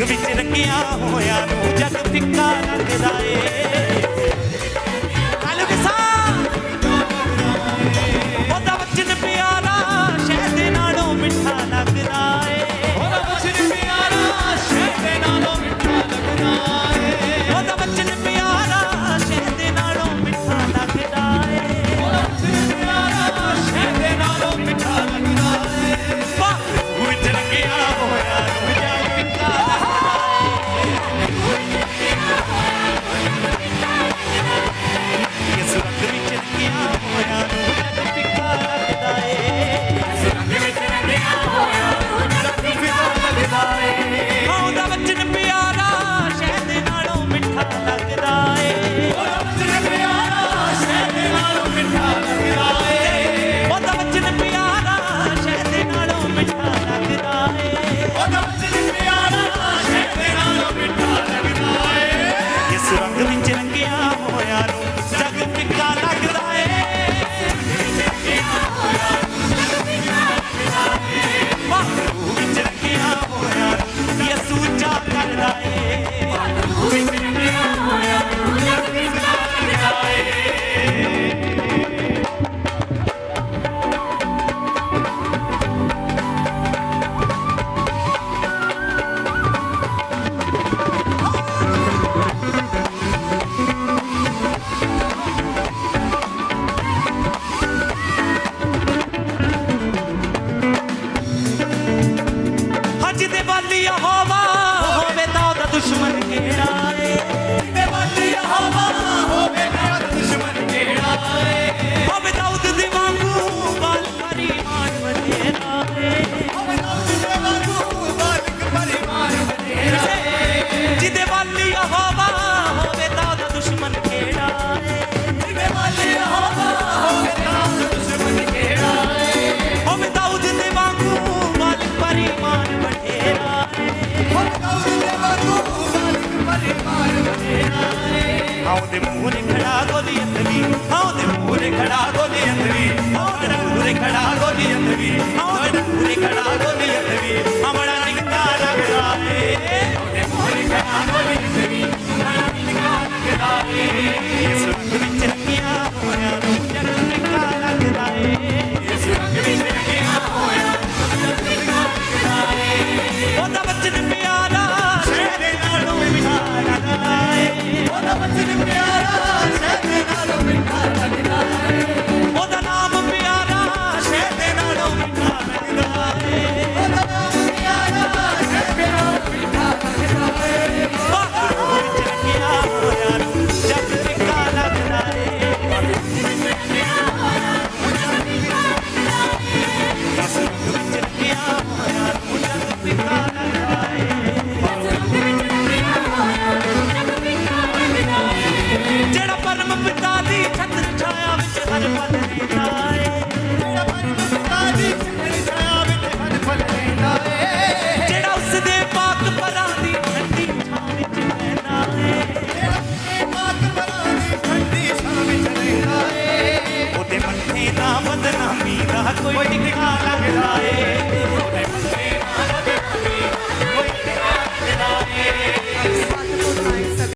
ਰੰਗ ਵਿੱਚ ਰੰਗਿਆ ਹੋਇਆਂ ਨੂੰ ਜਗ ਫਿੱਕਾ ਲੱਗਦਾ ਏ। ਉਹਦਾ ਵਚਨ ਪਿਆਰਾ ਸ਼ਹਿਦ ਨਾਲੋਂ ਮਿੱਠਾ ਲੱਗਦਾ ਏ। ਉਹਦਾ ਵਚਨ ਪਿਆਰਾ ਸ਼ਹਿਦ ਨਾਲੋਂ ਮਿੱਠਾ ਲੱਗਦਾ ਏ। ਉਹਦਾ ਵਚਨ ਪਿਆਰਾ ਸ਼ਹਿਦ ਨਾਲੋਂ ਮਿੱਠਾ ਲੱਗਦਾ ਏ। ਉਹਦਾ ਵਚਨ ਪਿਆਰਾ ਸ਼ਹਿਦ ਨਾਲੋਂ ਮਿੱਠਾ ਲੱਗਦਾ ਏ। ਰੰਗ ਵਿੱਚ ਰੰਗਿਆ ਹੋਇਆ ਨੂੰ ਜਗ ਫਿੱਕਾ ਇਸ ਰੰਗ ਵਿੱਚ ਰੰਗਿਆ ਹੋਇਆ ਨੂੰ ਜਗ ਫਿੱਕਾ ਲੱਗਦਾ ਏ। ਇਸ ਰੰਗ ਵਿੱਚ ਰੰਗਿਆ ਹੋਇਆ ਨੂੰ ਜਗ ਫਿੱਕਾ ਲੱਗਦਾ ਏ। ਉਹਦਾ ਵਚਨ ਪਿਆਰਾ ਸ਼ਹਿਦ ਨਾਲੋਂ ਮਿੱਠਾ ਲੱਗਦਾ ਏ। ਉਹਦਾ ਵਚਨ ਪਿਆਰਾ ਸ਼ਹਿਦ ਨਾਲੋਂ ਮਿੱਠਾ ਲੱਗਦਾ ਏ। ਉਹਦਾ ਵਚਨ ਪਿਆਰਾ ਸ਼ਹਿਦ ਨਾਲੋਂ ਮਿੱਠਾ ਲੱਗਦਾ ਏ। ਉਹਦਾ ਵਚਨ ਪਿਆਰਾ ਸ਼ਹਿਦ ਨਾਲੋਂ ਮਿੱਠਾ ਲੱਗਦਾ ਏ। ਇਸ ਰੰਗ ਵਿੱਚ ਰੰਗਿਆ ਹੋਇਆ ਨੂੰ ਜਗ ਫਿੱਕਾ ਲੱਗਦਾ ਏ। ਰੂਹ ਵਿੱਚ ਰੰਗਿਆ ਹੋਇਆ ਨੂੰ ਯਿਸੂ ਉੱਚਾ ਕਰਦਾ ਏ। ਰੂਹ ਵਿੱਚ ਰੰਗਿਆ ਹੋਇਆ ਨੂੰ ਜਗ ਫਿੱਕਾ ਲੱਗਦਾ ਏ। ਜਿਹਦੇ ਵੱਲ ਯਹੋਵਾ ਹੋਵੇ ਤਾਂ ਉਹਦਾ ਦੁਸ਼ਮਣ ਕਿਹੜਾ ਏ। ਜਿਹਦੇ ਵੱਲ ਯਹੋਵਾ ਹੋਵੇ ਤਾਂ ਉਹਦਾ ਦੁਸ਼ਮਣ ਕਿਹੜਾ ਏ। ਹੋਵੇ ਦਾਊਦ ਦੇ ਵਾਂਗੂ ਬਾਲਕ ਪਰਿਮਾਨ ਵਧੇਰਾ ਏ। ਹੋਵੇ ਦਾਊਦ ਦੇ ਵਾਂਗੂ ਬਾਲਕ ਪਰਿਮਾਨ ਵਧੇਰਾ ਏ। ਜਿਹਦੇ ਵੱਲ ਯਹੋਵਾ ਹੋਵੇ ਤਾਂ ਉਹਦਾ ਦੁਸ਼ਮਣ ਕਿਹੜਾ ਏ। ਜਿਹਦੇ ਵੱਲ ਯਹੋਵਾ ਹੋਵੇ ਤਾਂ ਉਹਦਾ ਦੁਸ਼ਮਣ ਕਿਹੜਾ ਏ। ਹੋਵੇ ਦਾਊਦ ਦੇ ਵਾਂਗੂ ਬਾਲਕ ਪਰਿਮਾਨ ਆਉਦੇ ਮੂਹਰੇ ਖੜਾ ਗੋਲੀਅਤ ਵੀ ਆਉਦੇ ਮੂਹਰੇ ਖੜਾ ਗੋਲੀਅਤ ਵੀ ਆਉਦੇ ਮੂਹਰੇ ਖੜਾ ਗੋਲੀਅਤ ਵੀ ਆਉਦੇ ਮੂਹਰੇ ਖੜਾ ਗੋਲੀਅਤ ਵੀ ਹਮੜਾ ਨਿੱਕਾ ਲੱਗਦਾ ਏ। ਆਉਦੇ ਮੂਹਰੇ ਖੜਾ ਗੋਲੀਅਤ ਵੀ ਹਮੜਾ ਨਿੱਕਾ ਲੱਗਦਾ ਏ। ਇਸ ਰੰਗ ਵਿੱਚ ਰੰਗਿਆ ਹੋਇਆ ਨੂੰ ਜਗ ਫਿੱਕਾ ਲੱਗਦਾ ਏ। ਇਸ ਰੰਗ ਵਿੱਚ ਰੰਗਿਆ ਹੋਇਆ ਨੂੰ ਜਗ ਫਿੱਕਾ ਲੱਗਦਾ ਏ। ਉਹਦਾ ਵਚਨ ਪਿਆਰਾ ਸ਼ਹਿਦ ਨਾਲੋਂ ਮਿੱਠਾ ਲੱਗਦਾ ਏ। ਉਹਦਾ ਵਚਨ ਪਿਆਰਾ ਸ਼ਹਿਦ ਨਾਲੋਂ ਮਿੱਠਾ ਲੱਗਦਾ ਏ। ਉਹਦਾ ਨਾਮ ਪਿਆਰਾ ਸ਼ਹਿਦ ਨਾਲੋਂ ਮਿੱਠਾ ਲੱਗਦਾ ਏ। ਉਹਦਾ ਨਾਮ ਪਿਆਰਾ ਸ਼ਹਿਦ ਨਾਲੋਂ ਮਿੱਠਾ ਲੱਗਦਾ ਏ। ਰੂਹ ਵਿੱਚ ਰੰਗਿਆ ਹੋਇਆ ਨੂੰ ਜਗ ਫਿੱਕਾ ਲੱਗਦਾ ਏ। ਇਸ ਰੰਗ ਵਿੱਚ ਰੰਗਿਆ ਹੋਇਆ ਨੂੰ ਜਗ ਫਿੱਕਾ ਲੱਗਦਾ ਏ। ਜਿਹੜਾ ਪਰਮ ਪਿਤਾ ਦੀ ਛਤਰ ਛਾਇਆ ਵਿੱਚ ਹਰ ਪਲ ਰਹਿੰਦਾ ਏ। ਜਿਹੜਾ ਪਰਮ ਪਿਤਾ ਦੀ ਛਤਰ ਛਾਇਆ ਵਿੱਚ ਹਰ ਪਲ ਰਹਿੰਦਾ ਏ। ਜਿਹੜਾ ਉਸ ਦੇ ਪਾਕ ਪਰਾਂ ਦੀ ਠੰਡੀ ਛਾਂ ਵਿੱਚ ਰਹਿੰਦਾ ਏ। ਜਿਹੜਾ ਉਸਦੇ ਪਾਕ ਪਰਾਂ ਦੀ ਠੰਡੀ ਛਾਂ ਵਿੱਚ ਰਹਿੰਦਾ ਏ। ਉਹਦੇ ਮੱਥੇ ਦਾ ਬਦਨਾਮੀ ਦਾ ਕੋਈ ਟਿਕਾ ਲੱਗਦਾ ਏ।